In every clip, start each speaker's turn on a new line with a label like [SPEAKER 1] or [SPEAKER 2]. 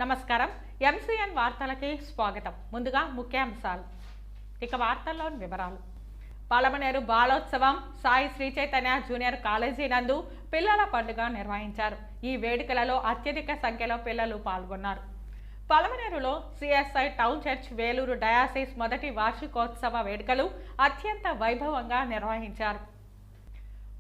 [SPEAKER 1] నమస్కారం ఎంసీఎన్ వార్తలకి స్వాగతం. ముందుగా ముఖ్యాంశాలు. ఇక వార్తల్లోని వివరాలు. పాలమనేరు బాలోత్సవం సాయి శ్రీ చైతన్య జూనియర్ కాలేజీ నందు పిల్లల పండుగ నిర్వహించారు. ఈ వేడుకలలో అత్యధిక సంఖ్యలో పిల్లలు పాల్గొన్నారు. పాలమనేరులో CSI town church Vellore diocese మొదటి వార్షికోత్సవ వేడుకలు అత్యంత వైభవంగా నిర్వహించారు.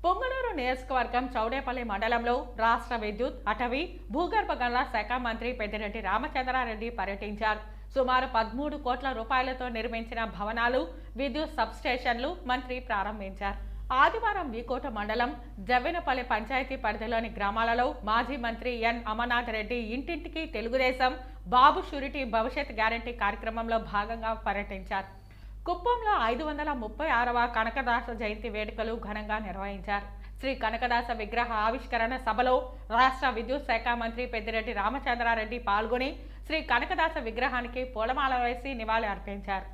[SPEAKER 1] పొంగనూరు నియోజకవర్గం చౌడేపల్లి మండలంలో రాష్ట్ర విద్యుత్, అటవీ, భూగర్భ గనుల శాఖ మంత్రి పెద్దిరెడ్డి రామచంద్రారెడ్డి పర్యటించారు. సుమారు 13 కోట్ల రూపాయలతో నిర్మించిన భవనాలు, విద్యుత్ సబ్స్టేషన్లు మంత్రి ప్రారంభించారు. ఆదివారం వీకోట మండలం జవ్వెనపల్లి పంచాయతీ పరిధిలోని గ్రామాలలో మాజీ మంత్రి ఎన్ అమర్నాథ్ రెడ్డి ఇంటింటికి తెలుగుదేశం బాబు షూరిటీ భవిష్యత్ గ్యారంటీ కార్యక్రమంలో భాగంగా పర్యటించారు. కుప్పంలో 536వ కనకదాస జయంతి వేడుకలు ఘనంగా నిర్వహించారు. శ్రీ కనకదాస విగ్రహ ఆవిష్కరణ సభలో రాష్ట్ర విద్యుత్ శాఖ మంత్రి పెద్దిరెడ్డి రామచంద్రారెడ్డి పాల్గొని శ్రీ కనకదాస విగ్రహానికి పూలమాల వేసి నివాళి అర్పించారు.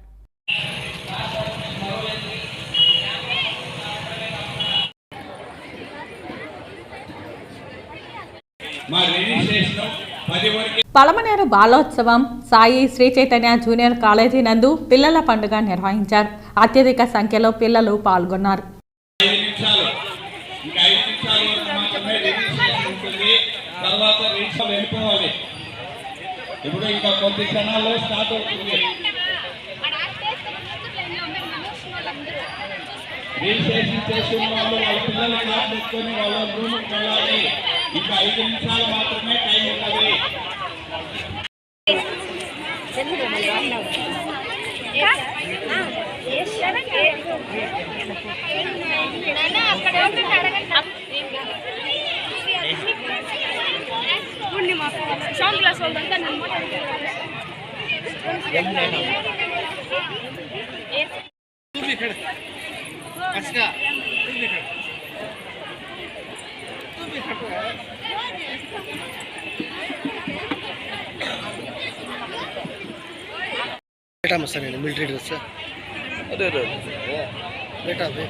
[SPEAKER 1] పాలమనేరు బాలోత్సవం సాయి శ్రీ చైతన్య జూనియర్ కాలేజీ నందు పిల్లల పండుగ నిర్వహించారు. అత్యధిక సంఖ్యలో పిల్లలు పాల్గొన్నారు.
[SPEAKER 2] రిజిస్ట్రేషన్ చేసిన వాళ్ళు వాళ్ళ పిల్లలు క్లాస్ పెట్టుకొని వాళ్ళ రూమ్కి వెళ్ళాలి. ఇంకా 5 నిమిషాలు మాత్రమే టైం ఉంటుంది. बेटा मसर है मिलिट्री ड्रेस से अरे बेटा बे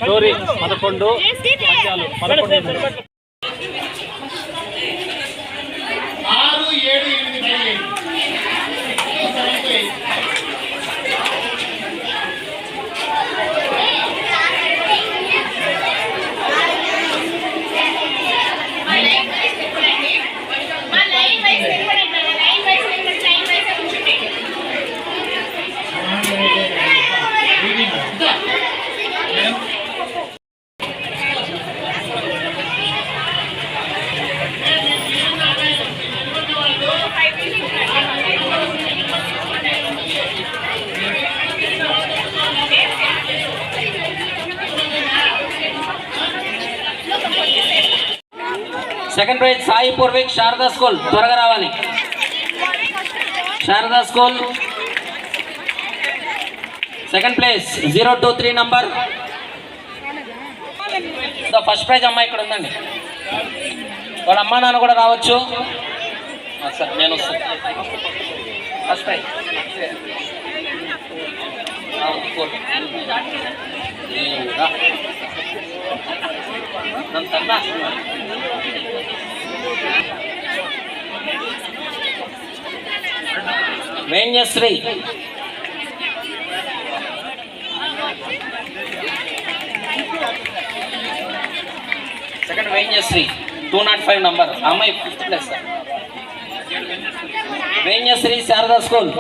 [SPEAKER 2] స్టోరీ 11 పద్యాలు 11 6 7 8
[SPEAKER 3] second prize Sai Purvik Sharada school త్వరగా రావాలి. Sharada school second place 023 number. First prize అమ్మాయి ఇక్కడ ఉందండి. వాళ్ళ అమ్మా నాన్న కూడా రావచ్చు. సార్ నేను వస్తాను. First prize Venyasri second Venyasri 205 number అమ్మాయి 5th place sir. Venyasri Sharada school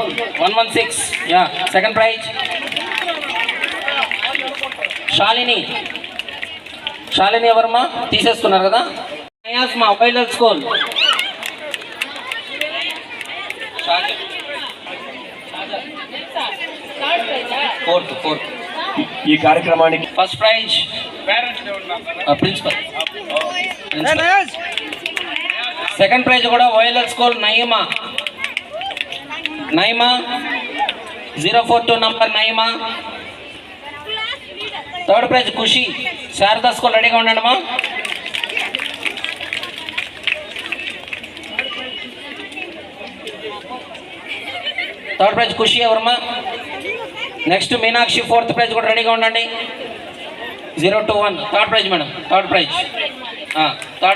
[SPEAKER 3] 116 యా సెకండ్ ప్రైజ్. శాలిని ఎవరమ్మా తీసేసుకున్నారు కదా. మా వైలల్ స్కూల్ ఫోర్త్
[SPEAKER 2] ఈ కార్యక్రమానికి
[SPEAKER 3] first prize principal. Second prize కూడా వైలల్ school Nayeema 042 number Nayeema. Third prize Khushi Sharada school. రెడీగా ఉండండి అమ్మా. థర్డ్ ప్రైజ్ ఖుషి ఎవరమ్మా. నెక్స్ట్ మీనాక్షి 4th ప్రైజ్ కూడా రెడీగా ఉండండి. 021 third prize madam. Third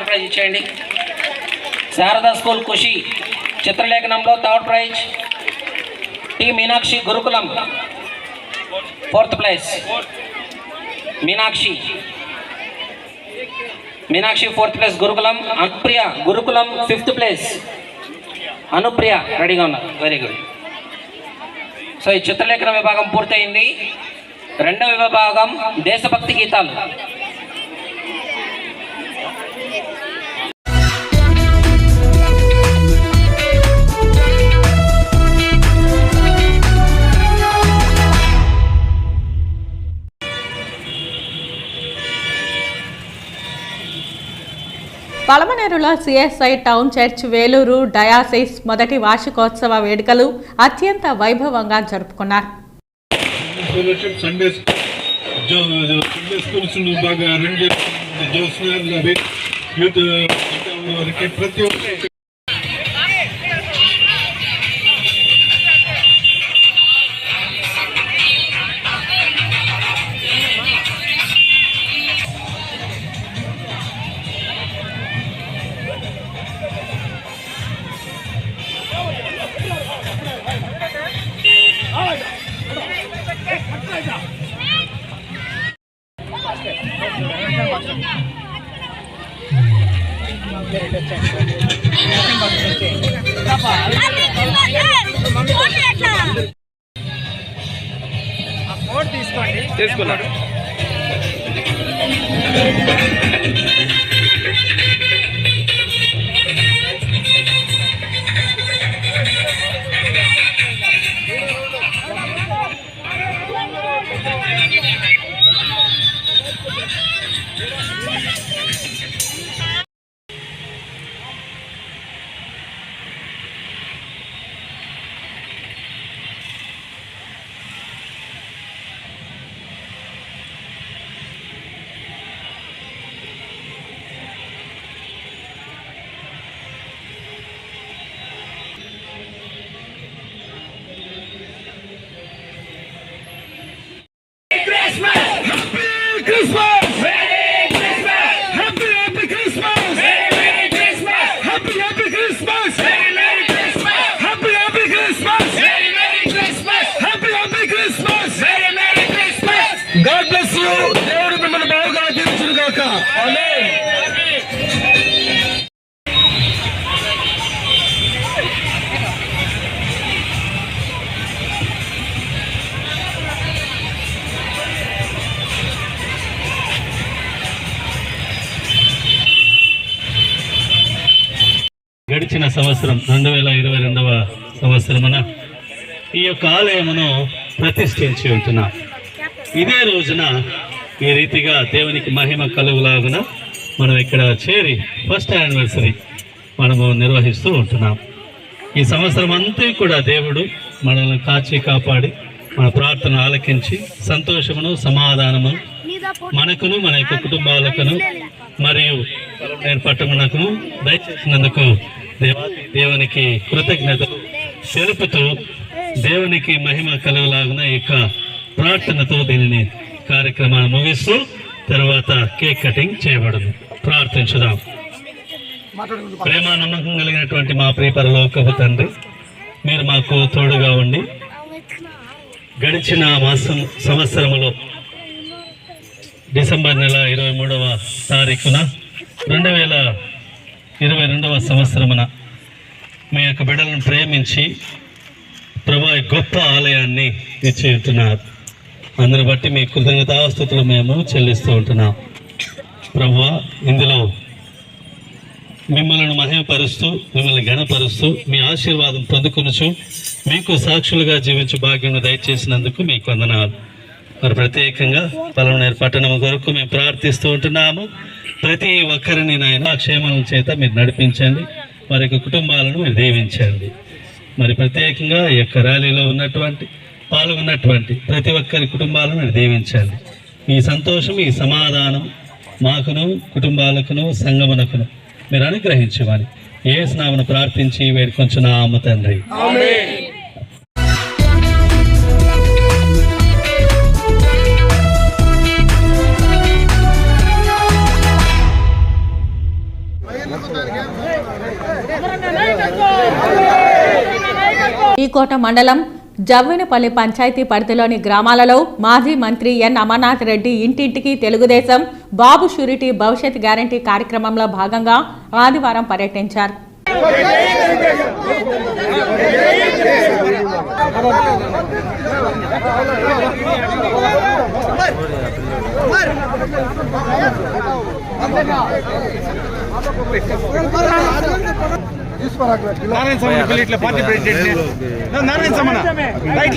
[SPEAKER 3] prize ఇచ్చేయండి. శారదా స్కూల్ ఖుషి చిత్రలేఖనంలో third prize. T Meenakshi Gurukulam 4th place. Meenakshi 4th place గురుకులం. అనుప్రియ గురుకులం 5th ప్లేస్. అనుప్రియ రెడీగా ఉన్నారు. Very good. సో ఈ చిత్రలేఖన విభాగం పూర్తయింది. రెండవ విభాగం దేశభక్తి గీతాలు.
[SPEAKER 1] పలమనేరులో CSI town church Vellore diocese మొదటి వార్షికోత్సవ వేడుకలు అత్యంత వైభవంగా జరుపుకున్నారు.
[SPEAKER 4] సండే స్కూల్స్ బాగా రన్ చేస్తున్నారు. యూత్ ప్రతి ఒక్క
[SPEAKER 2] తీసుకున్నాడు.
[SPEAKER 4] God bless you. దేవుడు మిమ్మల్ని బాగా దీవించును గాక. ఆమేన్.
[SPEAKER 5] గడిచిన సంవత్సరం 2022వ సంవత్సరమున ఈ యొక్క ఆలయమును ప్రతిష్ఠించి ఉంటున్నాం. ఇదే రోజున ఈ రీతిగా దేవునికి మహిమ కలుగులాగున మనం ఇక్కడ చేరి ఫస్ట్ యానివర్సరీ మనము నిర్వహిస్తూ ఉంటున్నాం. ఈ సంవత్సరం అంతా కూడా దేవుడు మనల్ని కాచి కాపాడి మన ప్రార్థన ఆలకించి సంతోషమును సమాధానము మనకును మన యొక్క కుటుంబాలకును మరియు పట్టణమునకును దయచేసినందుకు దేవునికి కృతజ్ఞతలు తెలుపుతూ దేవునికి మహిమ కలుగులాగున ఈ యొక్క ప్రార్థనతో దీనిని కార్యక్రమాన్ని ముగిస్తూ తర్వాత కేక్ కటింగ్ చేయబడును. ప్రార్థించుదాం. ప్రేమ నమ్మకం కలిగినటువంటి మా ప్రియ పరలోకపు తండ్రి, మీరు మాకు తోడుగా ఉండి గడిచిన సంవత్సరములో డిసెంబర్ నెల 23వ తారీఖున 2022వ సంవత్సరమున మీ యొక్క బిడ్డలను ప్రేమించి ప్రభు గొప్ప ఆలయాన్ని ఇచ్చి ఉంటున్నారు. అందుని బట్టి మీ కృతజ్ఞతాస్తుతులు మేము చెల్లిస్తూ ఉంటున్నాం. ప్రభువా, ఇందులో మిమ్మల్ని మహిమపరుస్తూ మిమ్మల్ని ఘనపరుస్తూ మీ ఆశీర్వాదం పొందుకొనుచు మీకు సాక్షులుగా జీవించు భాగ్యం దయచేసినందుకు మీకు వందనాలు. మరి ప్రత్యేకంగా పలమనేరు పట్టణం కొరకు మేము ప్రార్థిస్తూ ఉంటున్నాము. ప్రతి ఒక్కరిని నాయన క్షేమాల చేత మీరు నడిపించండి, వారి యొక్క కుటుంబాలను మీరు దీవించండి. మరి ప్రత్యేకంగా ఈ యొక్క ర్యాలీలో పాల్గొన్నటువంటి ప్రతి ఒక్కరి కుటుంబాలను మీరు దీవించండి. ఈ సంతోషం, ఈ సమాధానం మాకును, కుటుంబాలకును, సంగమునకును మీరు అనుగ్రహించమని యేసు నామమున ప్రార్థించి వేడుకొంచున్నాము తండ్రి.
[SPEAKER 1] ఈకోట మండలం జవ్వినపల్లి పంచాయతీ పరిధిలోని గ్రామాలలో మాజీ మంత్రి ఎన్ అమర్నాథ్ రెడ్డి ఇంటింటికి తెలుగుదేశం బాబు షూరిటీ భవిష్యత్ గ్యారంటీ కార్యక్రమంలో భాగంగా ఆదివారం పర్యటించారు.
[SPEAKER 4] నారాయణ సమన ఇట్లా పార్టీ ప్రెసిడెంట్ నారాయణ సమన రైట్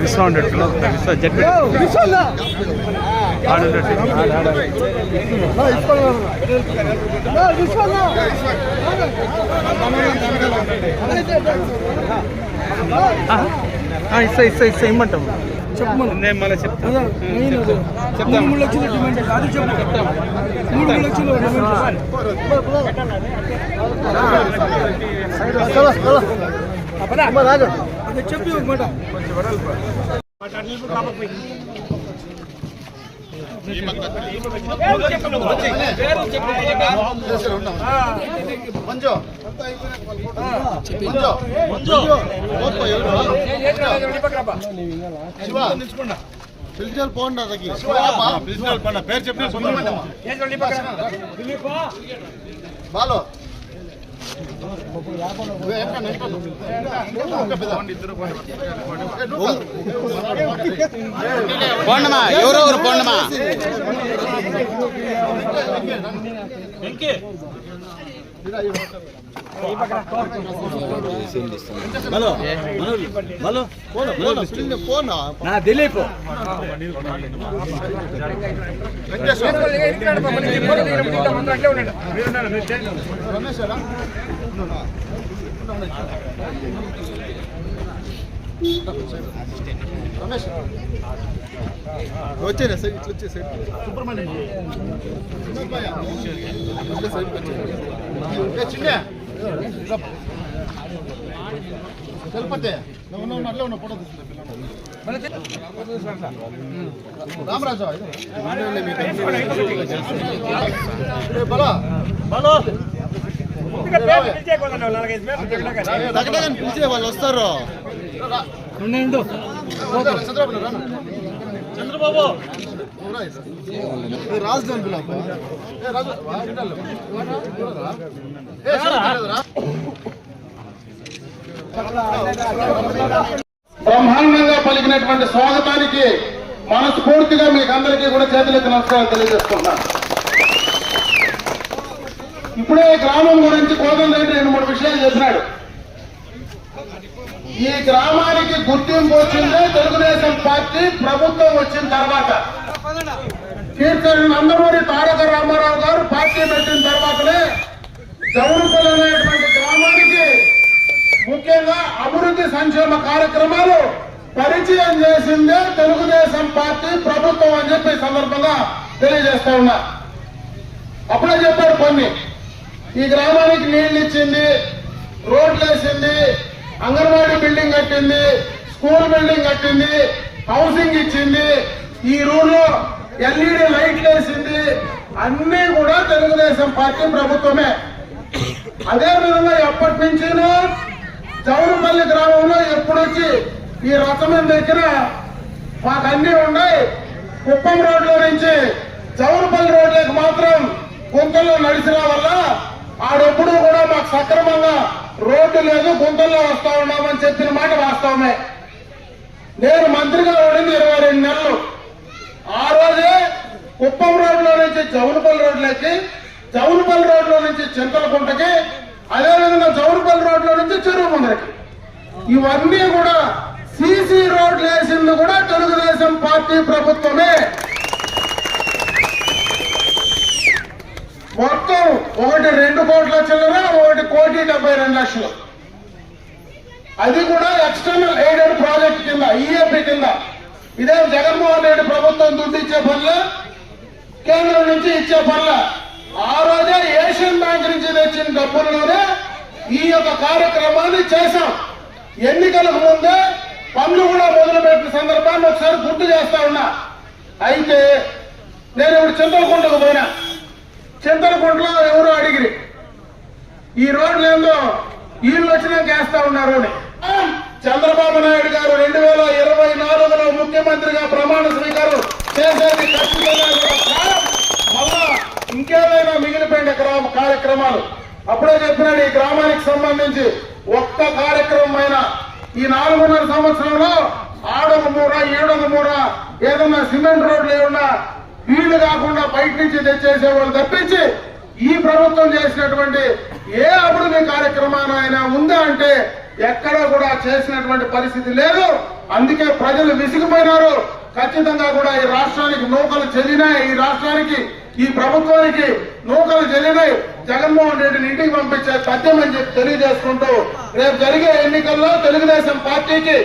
[SPEAKER 4] డిస్కౌంట్ ఇస్తా ఇమ్మంటాం. చెప్పమను, నేను మళ్ళీ చెప్తాను. 3 లక్షలు డిమాండ్ అది చెప్తాం. 3 లక్షలు అదే చెప్పి ఒక మాట పిలిచారు పోండి పేరు చెప్పిన బాలో పోండమా, ఎవరెవరు పోండమా. దిలీప్ వచ్చేనా సార్, ఇట్లా వచ్చేసారు సుబ్రహ్మణ్యం చిన్న తెలపతే అట్లే ఉన్న ఫోటో రామరాజు పిలిచే వాళ్ళు వస్తారు. చంద్రబాబు రాజు
[SPEAKER 2] బ్రహ్మాండంగా పలికినటువంటి స్వాగతానికి మనస్ఫూర్తిగా మీకు అందరికీ కూడా చేతులెత్తి నమస్కారం తెలియజేస్తున్నాను. ఇప్పుడే గ్రామం గురించి కోదండరెడ్డి 2-3 విషయాలు చెప్పినాడు. ఈ గ్రామానికి గుర్తింపు వచ్చిందే తెలుగుదేశం పార్టీ ప్రభుత్వం వచ్చిన తర్వాత. కీర్తన నందమూరి తారక రామారావు గారు పార్టీ పెట్టిన తర్వాతనే జౌరుపల్లి అనేటువంటి గ్రామానికి ముఖ్యంగా అభివృద్ధి సంక్షేమ కార్యక్రమాలు పరిచయం చేసిందే తెలుగుదేశం పార్టీ ప్రభుత్వం అని చెప్పి ఈ సందర్భంగా తెలియజేస్తా ఉన్నా. అప్పుడే చెప్పారు కొన్ని, ఈ గ్రామానికి నీళ్లు ఇచ్చింది, రోడ్లు వేసింది, అంగన్వాడీ బిల్డింగ్ కట్టింది, స్కూల్ బిల్డింగ్ కట్టింది, హౌసింగ్ ఇచ్చింది, ఈ రూల్లో ఎల్ఈడి లైట్లు వేసింది, అన్ని కూడా తెలుగుదేశం పార్టీ ప్రభుత్వమే. అదే విధంగా ఎప్పటి నుంచినో జౌరుపల్లి గ్రామంలో ఎప్పుడొచ్చి ఈ రథం దగ్గర మాకు అన్ని ఉన్నాయి. కుప్పం రోడ్లో నుంచి జౌరుపల్లి రోడ్లకు మాత్రం గుంతల్లో నడిచిన వల్ల ఆడెప్పుడు కూడా మాకు సక్రమంగా రోడ్డు లేదు, గుంతల్లో వస్తా ఉన్నామని చెప్పిన మాట వాస్తవమే. నేను మంత్రిగా ఉండింది 22 నెలలు. ఆ రోజే కుప్పం రోడ్లో నుంచి జౌనుపల్లి రోడ్లకి, జౌనుపల్లి రోడ్లో నుంచి చింతలకుంటకి, అదేవిధంగా జౌనుపల్లి రోడ్లో నుంచి చెరువు ముందరికి, ఇవన్నీ కూడా సీసీ రోడ్లు వేసింది కూడా తెలుగుదేశం పార్టీ ప్రభుత్వమే. మొత్తం ఒకటి 2 కోట్ల చిల్లర, ఒకటి 1,72,00,000. అది కూడా ఎక్స్టర్నల్ ఎయిడెడ్ ప్రాజెక్ట్ కింద, ఈఏపీ కింద. ఇదే జగన్మోహన్ రెడ్డి ప్రభుత్వం దుడ్డు ఇచ్చే పనుల, కేంద్రం నుంచి ఇచ్చే పనుల. ఆ రోజే ఏషియన్ బ్యాంక్ నుంచి తెచ్చిన డబ్బుల్లోనే ఈ యొక్క కార్యక్రమాన్ని చేశాం. ఎన్నికలకు ముందే పనులు కూడా మొదలుపెట్టిన సందర్భాన్ని ఒకసారి గుర్తు చేస్తా ఉన్నా. అయితే నేను ఇప్పుడు చింతలకుంటకు పోయినా. చింతలకుంటలో ఎవరు అడిగిరి ఈ రోడ్లు ఏందో వీళ్ళు వచ్చినాక వేస్తా ఉన్నారు అని. చంద్రబాబు నాయుడు గారు 2024లో ముఖ్యమంత్రిగా ప్రమాణ స్వీకారం చేసేది ఖచ్చితంగా మళ్ళా ఇంకేదైనా మిగిలిపోయిన కార్యక్రమాలు. అప్పుడే చెప్పినాడు, ఈ గ్రామానికి సంబంధించి ఒక్క కార్యక్రమం అయినా ఈ 4.5 సంవత్సరంలో ఆడొక మూర, ఏడొక మూర, ఏదన్నా సిమెంట్ రోడ్లు ఏమన్నా వీళ్ళు కాకుండా బయట నుంచి తెచ్చేసేవాళ్ళు తప్పించి ఈ ప్రభుత్వం చేసినటువంటి ఏ అభివృద్ధి కార్యక్రమాన్ని ఉందా అంటే ఎక్కడా కూడా చేసినటువంటి పరిస్థితి లేదు. అందుకే ప్రజలు విసిగిపోయినారు. ఖచ్చితంగా కూడా ఈ రాష్ట్రానికి నూకలు చెల్లినాయి, ఈ రాష్ట్రానికి, ఈ ప్రభుత్వానికి నూకలు చెల్లినాయి. జగన్మోహన్ రెడ్డిని ఇంటికి పంపించే తథ్యమని చెప్పి తెలియజేసుకుంటూ రేపు జరిగే ఎన్నికల్లో తెలుగుదేశం పార్టీకి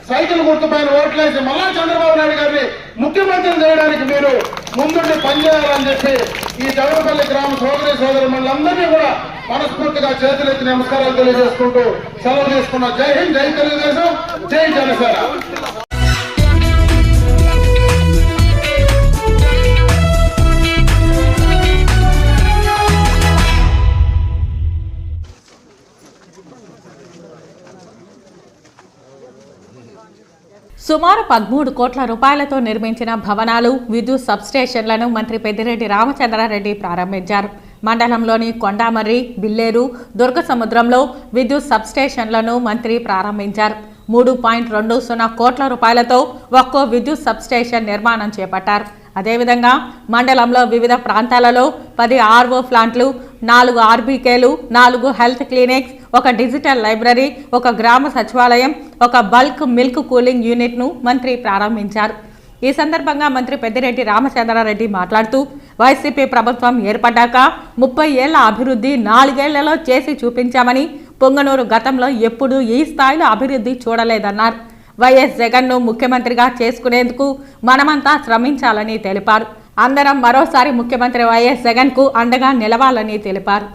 [SPEAKER 2] సైకిల్ గుర్తుపైన ఓట్లేసి మళ్ళా చంద్రబాబు నాయుడు గారిని ముఖ్యమంత్రి చేయడానికి మీరు ముందుండి పనిచేయాలని చెప్పి ఈ జగన్పల్లి గ్రామ సోదరులందరినీ కూడా మనస్ఫూర్తిగా చేతులెత్తి నమస్కారాలు తెలియజేసుకుంటూ సెలవు తీసుకున్నా. జై హింద్, జై తెలుగుదేశం, జై జనసేన.
[SPEAKER 1] సుమారు 13 కోట్ల రూపాయలతో నిర్మించిన భవనాలు, విద్యుత్ సబ్స్టేషన్లను మంత్రి పెద్దిరెడ్డి రామచంద్రారెడ్డి ప్రారంభించారు. మండలంలోని కొండామర్రి, బిల్లేరు, దుర్గసముద్రంలో విద్యుత్ సబ్స్టేషన్లను మంత్రి ప్రారంభించారు. 3.20 కోట్ల రూపాయలతో ఒక్కో విద్యుత్ సబ్స్టేషన్ నిర్మాణం చేపట్టారు. అదేవిధంగా మండలంలో వివిధ ప్రాంతాలలో 10 ఆర్ఓ ప్లాంట్లు, 4 ఆర్బీకేలు, 4 హెల్త్ క్లినిక్స్, 1 డిజిటల్ లైబ్రరీ, 1 గ్రామ సచివాలయం, 1 బల్క్ మిల్క్ కూలింగ్ యూనిట్ను మంత్రి ప్రారంభించారు. ఈ సందర్భంగా మంత్రి పెద్దిరెడ్డి రామచంద్రారెడ్డి మాట్లాడుతూ వైసీపీ ప్రభుత్వం ఏర్పడ్డాక 30 ఏళ్ల అభివృద్ధి 4 ఏళ్లలో చేసి చూపించామని, పొంగనూరు గతంలో ఎప్పుడూ ఈ స్థాయిలో అభివృద్ధి చూడలేదన్నారు. వైఎస్ జగన్ను ముఖ్యమంత్రిగా చేసుకునేందుకు మనమంతా శ్రమించాలని తెలిపారు. అందరం మరోసారి ముఖ్యమంత్రి వైఎస్ జగన్కు అండగా నిలవాలని తెలిపారు.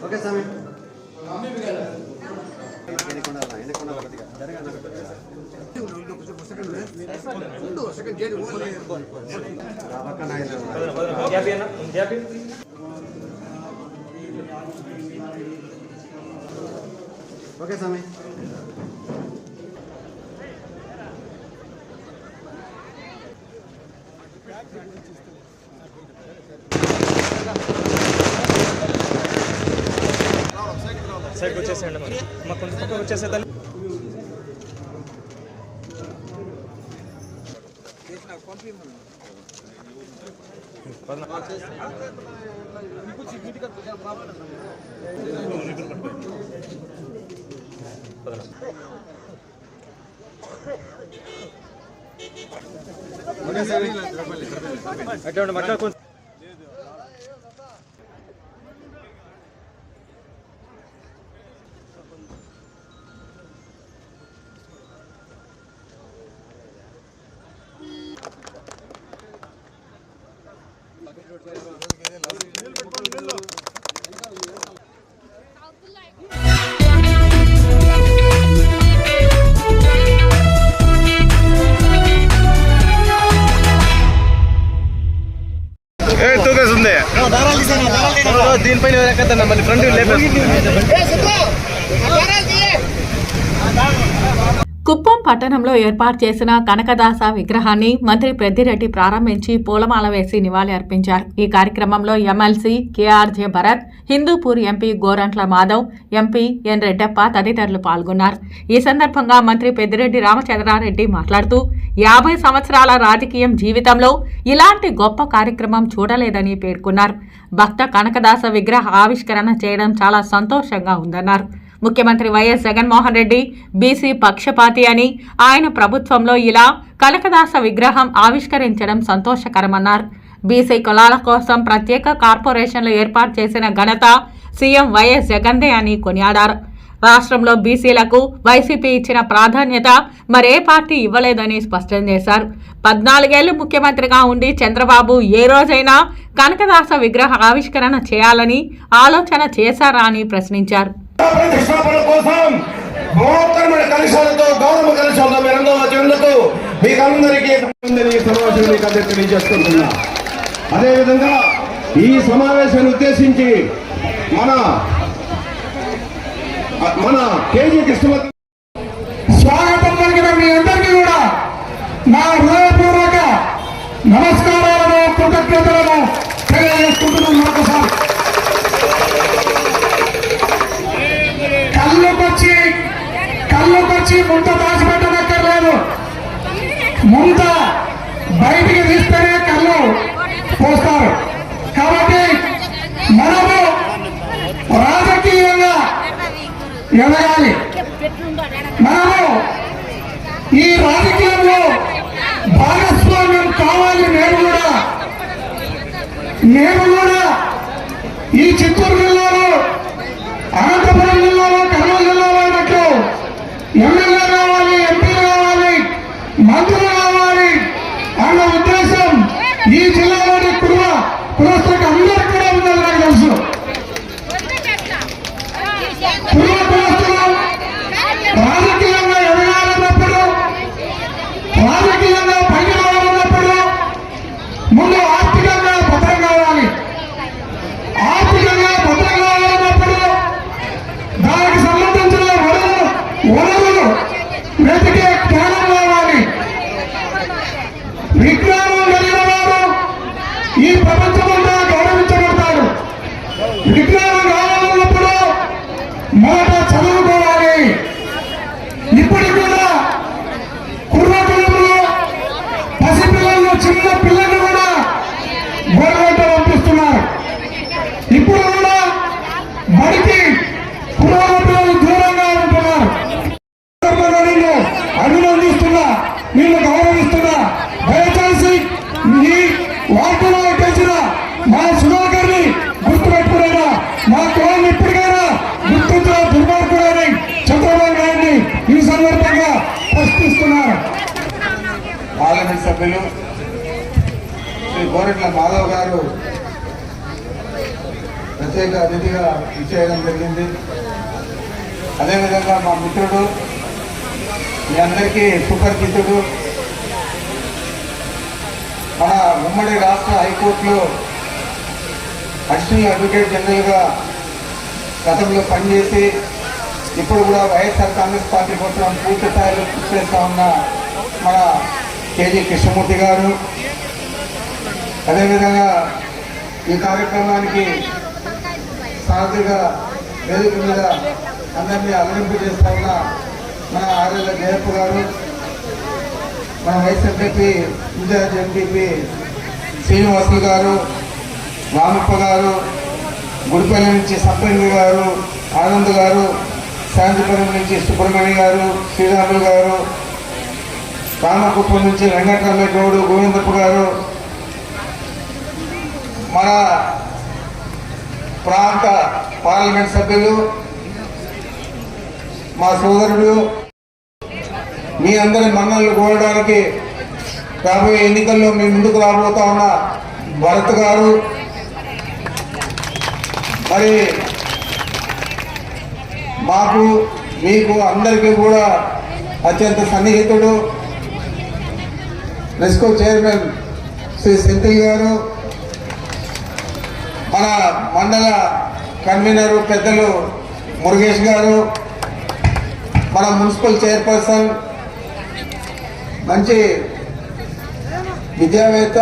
[SPEAKER 6] ఓకే స్వామి.
[SPEAKER 4] సైడ్కి వచ్చేసేయండి మరి మాకు కొంచెం పక్కకు వచ్చేసేదాన్ని. అట్లా మట్లా కొంచెం దీనిపైన మళ్ళీ ఫ్రంట్
[SPEAKER 1] కుప్పం పట్టణంలో ఏర్పాటు చేసిన కనకదాస విగ్రహాన్ని మంత్రి పెద్దిరెడ్డి ప్రారంభించి పూలమాల వేసి నివాళి అర్పించారు. ఈ కార్యక్రమంలో MLC KRJ Bharat, Hindupur MP Gorantla Madhav, MP N Reddappa తదితరులు పాల్గొన్నారు. ఈ సందర్భంగా మంత్రి పెద్దిరెడ్డి రామచంద్రారెడ్డి మాట్లాడుతూ 50 సంవత్సరాల రాజకీయం జీవితంలో ఇలాంటి గొప్ప కార్యక్రమం చూడలేదని పేర్కొన్నారు. భక్త కనకదాస విగ్రహ ఆవిష్కరణ చేయడం చాలా సంతోషంగా ఉందన్నారు. ముఖ్యమంత్రి వైఎస్ జగన్మోహన్ రెడ్డి బీసీ పక్షపాతి అని, ఆయన ప్రభుత్వంలో ఇలా కనకదాస విగ్రహం ఆవిష్కరించడం సంతోషకరమన్నారు. బీసీ కులాల కోసం ప్రత్యేక కార్పొరేషన్లు ఏర్పాటు చేసిన ఘనత సీఎం వైఎస్ జగన్దే అని కొనియాడారు. రాష్ట్రంలో బీసీలకు వైసీపీ ఇచ్చిన ప్రాధాన్యత మరే పార్టీ ఇవ్వలేదని స్పష్టం చేశారు. 14 ఏళ్లు ముఖ్యమంత్రిగా ఉండి చంద్రబాబు ఏ రోజైనా కనకదాస విగ్రహ ఆవిష్కరణ చేయాలని ఆలోచన చేశారా అని ప్రశ్నించారు.
[SPEAKER 2] ప్రతిష్టాపన కోసం మహోత్తరమైన కలశాలతో గౌరవ కలశాలతో మీరందరూ వచ్చినందుకు మీకు అందరికీ సమావేశం తెలియజేసుకుంటున్నా. అదేవిధంగా ఈ సమావేశాన్ని ఉద్దేశించి మన కేజీ కృష్ణమూర్తి స్వాగతం పలికిన మీ అందరికీ కూడా నా హృదయపూర్వక నమస్కారాలను కృతజ్ఞతలను తెలియజేసుకుంటున్నాను. మరొకసారి కళ్ళుకొచ్చి ముంత దాచిపెట్టనక్కర్లేదు. ముంత బయటికి తీస్తేనే కళ్ళు పోస్తారు. కాబట్టి మనము రాజకీయంగా ఎదగాలి. మనము ఈ రాజకీయంలో భాగస్వామ్యం కావాలి. నేను కూడా ఈ చిత్తూరు జిల్లాలో, అనంతపురం జిల్లాలో, కర్నూలు జిల్లాలో అయినట్లు ఎమ్మెల్యే కావాలి, ఎంపీ కావాలి, మంత్రులు కావాలి అన్న ఉద్దేశం ఈ జిల్లాలోని కులస్తులకు అందరికీ కూడా ఉందని నాకు తెలుసు. కులస్తులు రాజకీయంగా ఎదగాలన్నప్పుడు, రాజకీయంగా పైకి రావాలన్నప్పుడు ముందు ఆర్థికంగా భద్రం కావాలి. ఆర్థికంగా భద్రం కావాలన్నప్పుడు దానికి సంబంధించిన వనరులు వెతికే జ్ఞానం కావాలి. విజ్ఞానం కలిగిన వారు ఈ ప్రపంచమంతా గౌరవించబడతాడు. విజ్ఞానం కావాలన్నప్పుడు మొదట చదువుకోవాలి. ఇప్పటికి కూడా కుర్రకులంలో పసిపిల్లలు, చిన్న పిల్లలు కూడా గొడవతో పంపిస్తున్నారు. ఇప్పుడు కూడా బడికి కుర్రపిల్లలు దూరంగా ఉంటున్నారు. అభినందిస్తున్నా, నేను గౌరవిస్తున్నా. దయచేసి ఈ వార్తలో తెలిసిన మా సుధాకర్ని గుర్తుపెట్టుకునేనా, మా కులాన్ని ఇప్పటికైనా గుర్తించిన దుర్మార్గులని చంద్రబాబు నాయుడిని ఈ సందర్భంగా ప్రశ్నిస్తున్నారు. పార్లమెంట్ సభ్యులు శ్రీ గోరెట్ల మాధవ్ గారు
[SPEAKER 6] ప్రత్యేక అతిథిగా ఇచ్చేయడం జరిగింది. అదేవిధంగా మా మిత్రుడు, మీ అందరికీ సుపరిచితుడు, మన ఉమ్మడి రాష్ట్ర హైకోర్టులో అడిషనల్ అడ్వకేట్ జనరల్గా గతంలో పనిచేసి ఇప్పుడు కూడా వైఎస్ఆర్ కాంగ్రెస్ పార్టీ కోసం పూర్తి స్థాయిలో కృషి చేస్తూ ఉన్న మన కేజీ కృష్ణమూర్తి గారు, అదేవిధంగా ఈ కార్యక్రమానికి సారథిగా వేదిక మీద అందరినీ అలరింపు చేస్తూ ఉన్న మన ఆర్ఎల్ జయప్ప గారు, మన vice MPP in charge MPP Srinivasulu గారు, రామప్ప గారు, గుడిపల్లి నుంచి సప్రెండి గారు, ఆనంద్ గారు, శాంతిపురం నుంచి సుబ్రహ్మణ్య గారు, శ్రీరాములు గారు, రామకుప్పం నుంచి వెంకటరమేగౌడు, గోవిందప్ప గారు, మన ప్రాంత పార్లమెంట్ సభ్యులు, మా సోదరుడు, మీ అందరి మన్నలు కోరడానికి రాబోయే ఎన్నికల్లో మీ ముందుకు రాబోతా ఉన్న భరత్ గారు, మరి మాకు మీకు అందరికీ కూడా అత్యంత సన్నిహితుడు నెస్కో చైర్మన్ శ్రీ సెంథిల్ గారు, మన మండల కన్వీనరు పెద్దలు మురుగేష్ గారు, మన మున్సిపల్ చైర్పర్సన్ మంచి విద్యావేత్త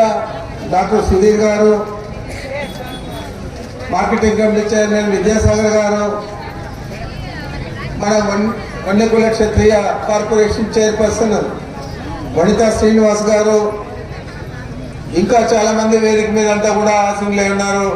[SPEAKER 6] డాక్టర్ సుధీర్ గారు, మార్కెటింగ్ కమిటీ చైర్మన్ విద్యాసాగర్ గారు, మన వన్యకుల క్షత్రియ కార్పొరేషన్ చైర్పర్సన్ వనితా శ్రీనివాస్ గారు, ఇంకా చాలా మంది వేదిక మీద అంతా కూడా ఆశీనులై ఉన్నారు.